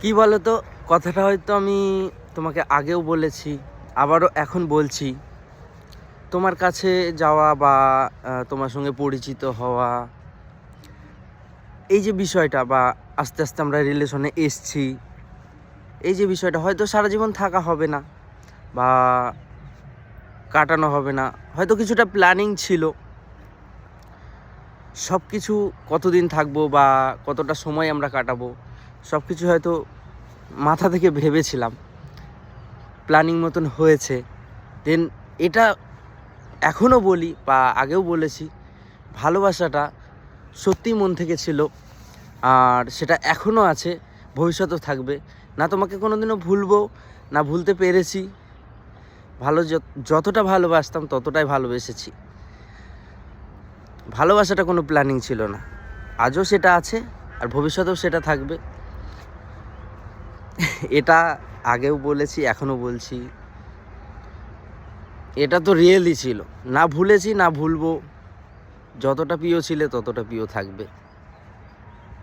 কি বলো তো, কথাটা হয়তো আমি তোমাকে আগেও বলেছি, আবারও এখন বলছি। তোমার কাছে যাওয়া বা তোমার সঙ্গে পরিচিত হওয়া, এই যে বিষয়টা, বা আস্তে আস্তে আমরা রিলেশনে এসছি, এই যে বিষয়টা হয়তো সারা জীবন থাকা হবে না বা কাটানো হবে না, হয়তো কিছুটা প্ল্যানিং ছিল। সব কিছু কতদিন থাকবো বা কতটা সময় আমরা কাটাবো, সব কিছু হয়তো মাথা থেকে ভেবেছিলাম, প্ল্যানিং মতন হয়েছে। দেন এটা এখনও বলি বা আগেও বলেছি, ভালোবাসাটা সত্যিই মন থেকে ছিল, আর সেটা এখনও আছে, ভবিষ্যতেও থাকবে। না তোমাকে কোনোদিনও ভুলবো, না ভুলতে পেরেছি। যতটা ভালোবাসতাম ততটাই ভালোবেসেছি। ভালোবাসাটা কোনো প্ল্যানিং ছিল না, আজও সেটা আছে আর ভবিষ্যতেও সেটা থাকবে। এটা আগেও বলেছি, এখনও বলছি, এটা তো রিয়েলই ছিল। না ভুলেছি, না ভুলবো। যতটা প্রিয় ছিলে ততটা প্রিয় থাকবে।